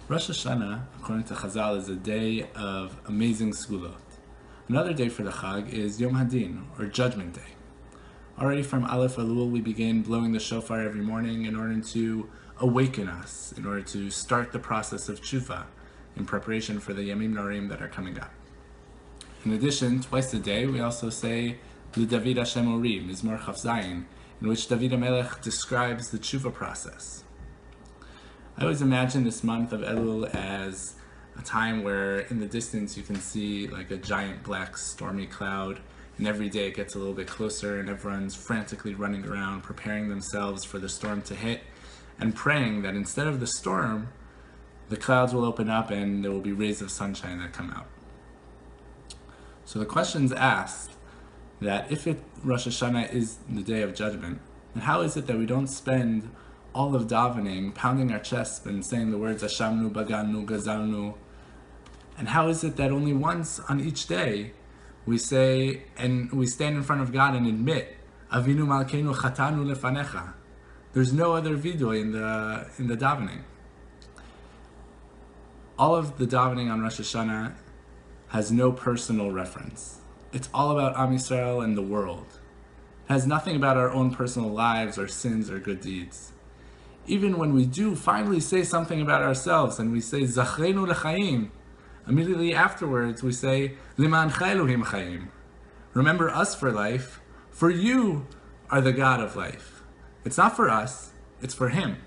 Rosh Hashana, according to Chazal, is a day of amazing segulot. Another day for the Chag is Yom Hadin, or Judgment Day. Already from Aleph Elul, we begin blowing the shofar every morning in order to awaken us, in order to start the process of chuva, in preparation for the Yamim Norim that are coming up. In addition, twice a day, we also say L'David Hashem Ori, Mizmor Chaf Zayin, in which David HaMelech describes the chuva process. I always imagine this month of Elul as a time where in the distance you can see like a giant black stormy cloud, and every day it gets a little bit closer and everyone's frantically running around preparing themselves for the storm to hit and praying that instead of the storm, the clouds will open up and there will be rays of sunshine that come out. So the question's asked that if Rosh Hashanah is the day of judgment, then how is it that we don't spend all of davening, pounding our chest and saying the words Ashamnu, Baganu, Gazalnu? And how is it that only once on each day we say, and we stand in front of God and admit, Avinu Malkeinu Chatanu Lefanecha? There's no other vidoy in the davening. All of the davening on Rosh Hashanah has no personal reference. It's all about Am Yisrael and the world. It has nothing about our own personal lives or sins or good deeds. Even when we do finally say something about ourselves and we say Zachrenu L'chaim, immediately afterwards we say Liman Elohim Chaim. Remember us for life, for you are the God of life. It's not for us, it's for Him.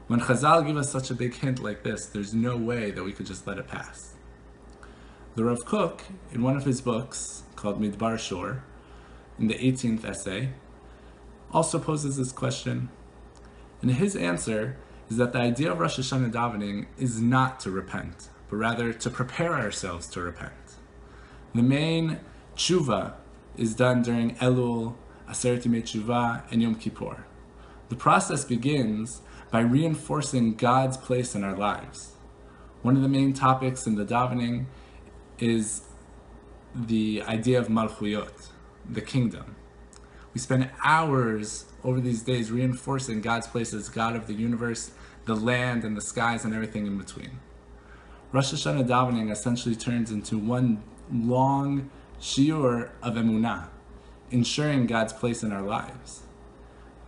When Chazal give us such a big hint like this, there's no way that we could just let it pass. The Rav Kook, in one of his books called Midbar Shor, in the 18th essay, also poses this question. And his answer is that the idea of Rosh Hashanah davening is not to repent, but rather to prepare ourselves to repent. The main chuva is done during Elul, Aseret Yemei Teshuvah, and Yom Kippur. The process begins by reinforcing God's place in our lives. One of the main topics in the davening is the idea of Malchuyot, the kingdom. We spend hours over these days reinforcing God's place as God of the universe, the land and the skies and everything in between. Rosh Hashanah davening essentially turns into one long shiur of emunah, ensuring God's place in our lives.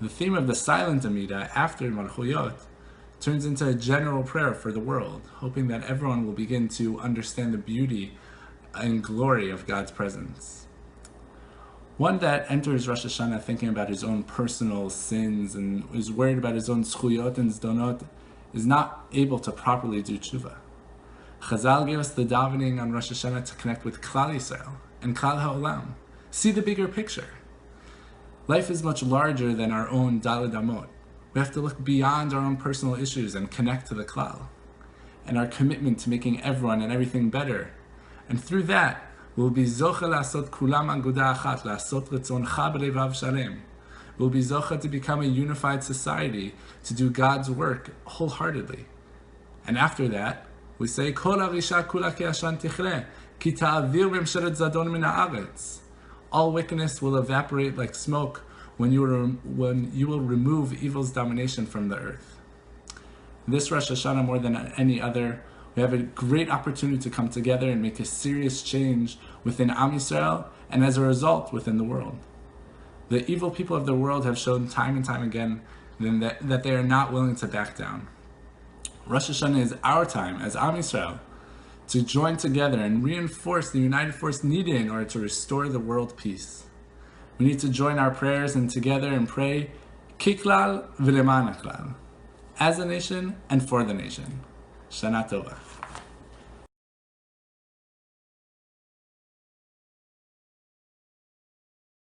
The theme of the Silent Damita after Malchuyot turns into a general prayer for the world, hoping that everyone will begin to understand the beauty and glory of God's presence. One that enters Rosh Hashanah thinking about his own personal sins and is worried about his own zchuyot and zdonot is not able to properly do tshuva. Chazal gave us the davening on Rosh Hashanah to connect with Klal Yisrael and Klal HaOlam. See the bigger picture. Life is much larger than our own daled amot. We have to look beyond our own personal issues and connect to the Klal and our commitment to making everyone and everything better. And through that, we'll be zocha la'asot kulam aguda achat, la'asot retzoncha b'levav shalem. We'll be zocha to become a unified society, to do God's work wholeheartedly. And after that, we say, Kol harisha kula ke'ashan tichle, ki ta'avir memshelet zadon min ha'aretz. All wickedness will evaporate like smoke when you will remove evil's domination from the earth. This Rosh Hashanah, more than any other, we have a great opportunity to come together and make a serious change within Am Yisrael and as a result within the world. The evil people of the world have shown time and time again that they are not willing to back down. Rosh Hashanah is our time as Am Yisrael to join together and reinforce the united force needed in order to restore the world peace. We need to join our prayers and together and pray Kiklal v'leman haklal, as a nation and for the nation. Shana Tova.